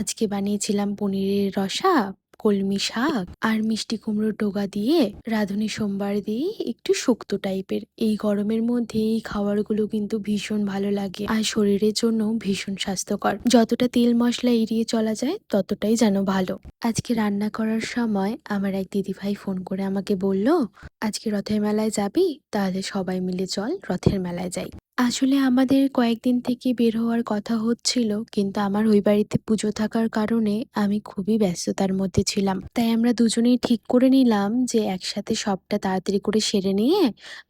আজকে বানিয়েছিলাম পনিরের রসা, কলমি শাক আর মিষ্টি কুমড়োর ডোগা দিয়ে রাঁধুনি সোমবার দিয়ে একটু শুক্তো টাইপের। এই গরমের মধ্যে এই খাবারগুলো কিন্তু ভীষণ ভালো লাগে আর শরীরের জন্য ভীষণ স্বাস্থ্যকর। যতটা তেল মশলা এড়িয়ে চলা যায় ততটাই যেন ভালো। আজকে রান্না করার সময় আমার এক দিদিভাই ফোন করে আমাকে বলল, আজকে রথের মেলায় যাবি? তাহলে সবাই মিলে চল রথের মেলায় যাই। আসলে আমাদের কয়েকদিন থেকে বের হওয়ার কথা হচ্ছিল, কিন্তু আমার ওই বাড়িতে পুজো থাকার কারণে আমি খুবই ব্যস্ততার মধ্যে ছিলাম। তাই আমরা দুজনেই ঠিক করে নিলাম যে একসাথে সবটা তাড়াতাড়ি করে সেরে নিয়ে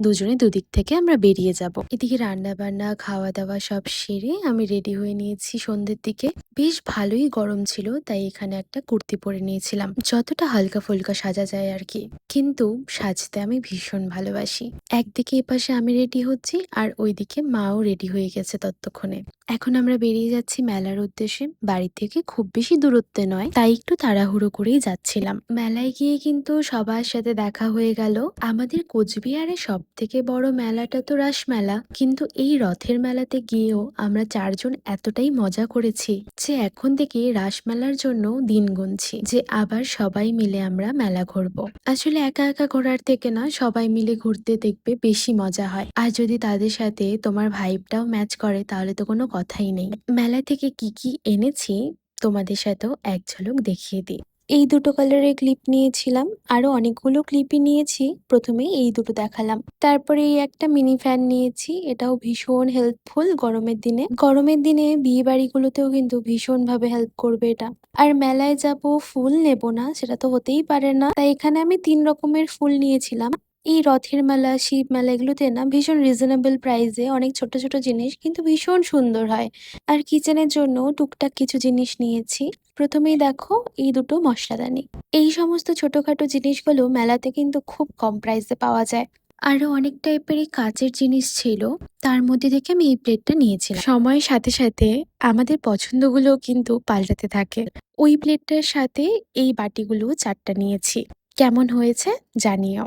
দুজনে দুদিক থেকে আমরা বেরিয়ে যাব। এদিকে রান্না বান্না খাওয়া দাওয়া সব সেরে আমি রেডি হয়ে নিয়েছি সন্ধ্যের দিকে। বেশ ভালোই গরম ছিল, তাই এখানে একটা কুর্তি পরে নিয়েছিলাম, যতটা হালকা ফুলকা সাজা যায় আর কি। কিন্তু সাজতে আমি ভীষণ ভালোবাসি। একদিকে এপাশে আমি রেডি হচ্ছি আর ওইদিকে মাও রেডি হয়ে গেছে ততক্ষণে। এখন আমরা বেরিয়ে যাচ্ছি মেলার উদ্দেশ্যে। বাড়ি থেকে খুব বেশি দূরত্বে নয়, তাই একটু তাড়াহুড়ো করেই যাচ্ছিলাম। মেলায় গিয়ে কিন্তু সবার সাথে দেখা হয়ে গেল। আমাদের কোচবিহারে সব থেকে বড় মেলাটা তো রাস মেলা, কিন্তু এই রথের মেলাতে গিয়েও আমরা চারজন এতটাই মজা করেছি যে এখন থেকে রাস মেলার জন্য দিন গুনছি যে আবার সবাই মিলে আমরা মেলা ঘুরবো। আসলে একা একা ঘোরার থেকে না, সবাই মিলে ঘুরতে দেখবে বেশি মজা হয়। আর যদি তাদের সাথে তোমার ভাইবটাও ম্যাচ করে তাহলে তো কোনো কথাই নেই। মেলা থেকে কি কি এনেছি তোমাদের সাথেও এক ঝলক দেখিয়ে দিই। এই দুটো কালারের ক্লিপ নিয়েছিলাম, আরো অনেকগুলো ক্লিপই নিয়েছি। প্রথমে এই দুটো দেখালাম, তারপরে এই একটা মিনি ফ্যান নিয়েছি, এটাও ভীষণ হেল্পফুল গরমের দিনে বিয়ে বাড়িগুলোতেও কিন্তু ভীষণ ভাবে হেল্প করবে এটা। আর মেলায় যাব, ফুল নেব না সেটা তো হতেই পারে না, তাই এখানে আমি 3 রকমের ফুল নিয়েছিলাম। এই রথের মেলা, শিব মেলা এগুলোতে না ভীষণ রিজনেবল প্রাইসে অনেক ছোট ছোট জিনিস কিন্তু ভীষণ সুন্দর হয়। আর কিচেনের জন্য টুকটাক কিছু জিনিস নিয়েছি। প্রথমেই দেখো এই দুটো মশলাদানি। এই সমস্ত ছোটখাটো জিনিসগুলো মেলাতে কিন্তু খুব কম প্রাইসে পাওয়া যায়। আরো অনেক টাইপেরই কাচের জিনিস ছিল, তার মধ্যে থেকে আমি এই প্লেটটা নিয়েছিলাম। সময়ের সাথে সাথে আমাদের পছন্দগুলো কিন্তু পাল্টাতে থাকে। ওই প্লেটটার সাথে এই বাটিগুলো 4টা নিয়েছি। কেমন হয়েছে জানিও।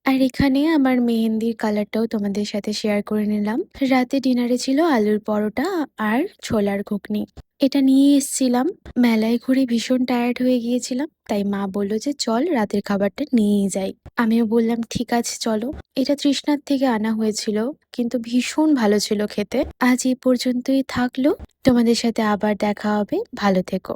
আর এখানে আমার মেহেন্দির কালারটাও তোমাদের সাথে শেয়ার করে নিলাম। রাতে ডিনারে ছিল আলুর পরোটা আর ছোলার ঘুগনি। এটা নিয়ে এসেছিলাম। মেলায় ঘুরে ভীষণ টায়ার্ড হয়ে গিয়েছিলাম, তাই মা বললো যে চল রাতের খাবারটা নিয়েই যাই। আমিও বললাম ঠিক আছে চলো। এটা তৃষ্ণার থেকে আনা হয়েছিল, কিন্তু ভীষণ ভালো ছিল খেতে। আজ এই পর্যন্তই থাকলো। তোমাদের সাথে আবার দেখা হবে। ভালো থেকো।